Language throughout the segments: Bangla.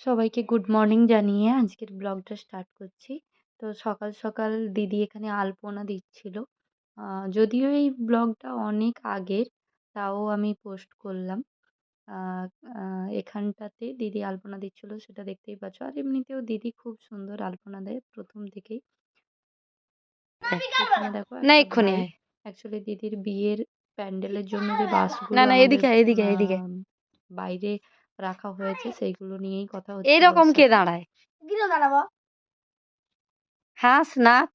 সবাইকে গুড মর্নিং জানিয়ে আজকের ব্লগটা স্টার্ট করছি। তো সকাল সকাল দিদি এখানে আলপনা দিচ্ছিল। যদিও এই ব্লগটা অনেক আগের, তাও আমি পোস্ট করলাম। আ আ এখানটাতে দিদি আলপনা দিচ্ছিল সেটা দেখতেই পাচ্ছ। আর এমনিতেও দিদি খুব সুন্দর আলপনা দেয় ১ম থেকেই। এখানে দেখো না একটা এক্ষুনি ভাই আয়। অ্যাকচুয়ালি দিদির বিয়ের প্যান্ডেলের জন্য যে না, বাঁশগুলো না আমাদের এদিকে আয়, এদিকে আয়, আ এদিকে আয়। বাইরে রাখা হয়েছে সেইগুলো নিয়েই কথা হচ্ছিল ওর এইরকম কে সাথে। দাঁড়ায়? হাস, নাচ।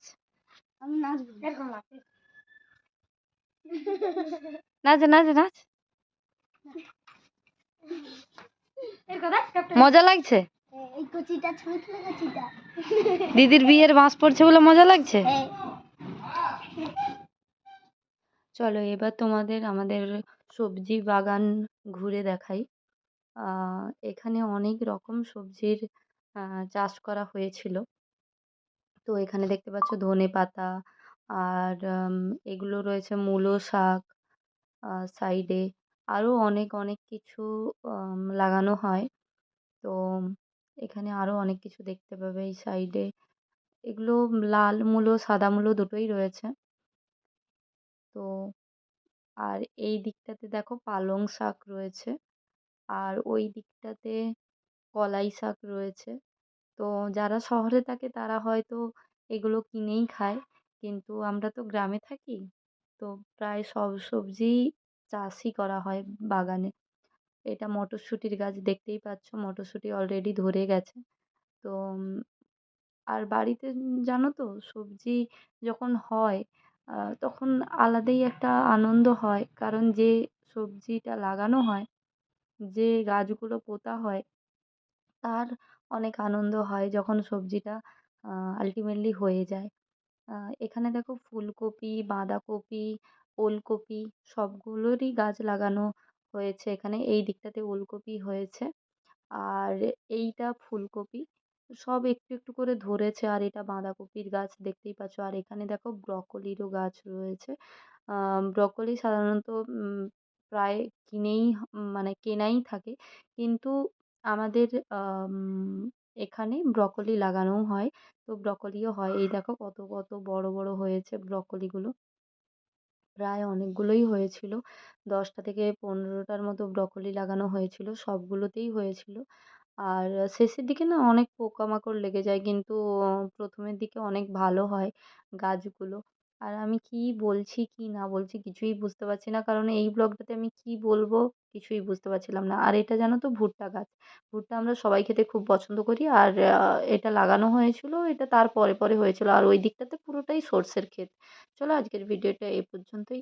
নাচ, নাচ, নাচ। মজা লাগছে? দিদির বিয়ের বাঁশ পড়ছে বলে মজা লাগছে? চলো এবার তোমাদের আমাদের সবজি বাগান ঘুরে দেখাই। এখানে অনেক রকম সবজির চাষ করা হয়েছিল। তো এখানে দেখতে পাচ্ছ ধনেপাতা আর এগুলো রয়েছে মূলো শাক সাইডে। আরও অনেক অনেক কিছু লাগানো হয়। তো এখানে আরও অনেক কিছু দেখতে পাবে এই সাইডে। এগুলো লাল মূলো, সাদা মূলো দুটোই রয়েছে। তো আর এই দিকটাতে দেখো পালং শাক রয়েছে। আর ওই দিকটাতে কলাই শাক রয়েছে। তো যারা শহরে থাকে তারা হয়তো এগুলো কিনেই খায়। কিন্তু আমরা তো গ্রামে থাকি। তো প্রায় সব সবজিই চাষই করা হয় বাগানে। এটা মটরশুঁটির গাছ দেখতেই পাচ্ছ মটরশুঁটি অলরেডি ধরে গেছে। তো আর বাড়িতে জানো তো সবজি যখন হয় তখন আলাদাই একটা আনন্দ হয়। কারণ যে সবজিটা লাগানো হয়, যে গাছগুলো পোঁতা হয় তার অনেক আনন্দ হয় যখন সবজিটা আল্টিমেটলি হয়ে যায়। আ এখানে দেখো ফুলকপি, বাঁধাকপি, ওলকপি সবগুলোরই গাছ লাগানো হয়েছে এখানে। এই দিকটাতে ওলকপি হয়েছে। আর এইটা ফুলকপি। সব একটু, একটু করে ধরেছে আর এটা বাঁধাকপির গাছ দেখতেই পাচ্ছ। আর এখানে দেখো ব্রকোলিরও গাছ রয়েছে। আ ব্রকোলি সাধারণত প্রায় কিনেই মানে কেনাই থাকে। কিন্তু আমাদের আম এখানে ব্রকোলি লাগানোও হয়। তো ব্রকোলিও হয়। এই দেখো কত, কত বড়, বড় হয়েছে ব্রকোলিগুলো। প্রায় অনেকগুলোই হয়েছিল। ১০ টা থেকে ১৫ টার মতো ব্রকোলি লাগানো হয়েছিল। সবগুলোতেই হয়েছিল। আর শেষের দিকে না অনেক পোকামাকড় লেগে যায় কিন্তু ১ম এর দিকে অনেক ভালো হয় গাছগুলো। আর আমি কি বলছি, কি না বলছি কিছুই বুঝতে পারছি না। কারণ এই ব্লগটাতে আমি কি বলবো কিছুই বুঝতে পারছিলাম না। আর এটা জানো তো ভুট্টা গাছ। ভুট্টা আমরা সবাই খেতে খুব পছন্দ করি। আর এটা লাগানো হয়েছিল এটা তার পরে, পরে হয়েছিল। আর ওই দিকটাতে পুরোটাই সর্ষের ক্ষেত। চলো আজকের ভিডিওটা এই পর্যন্তই।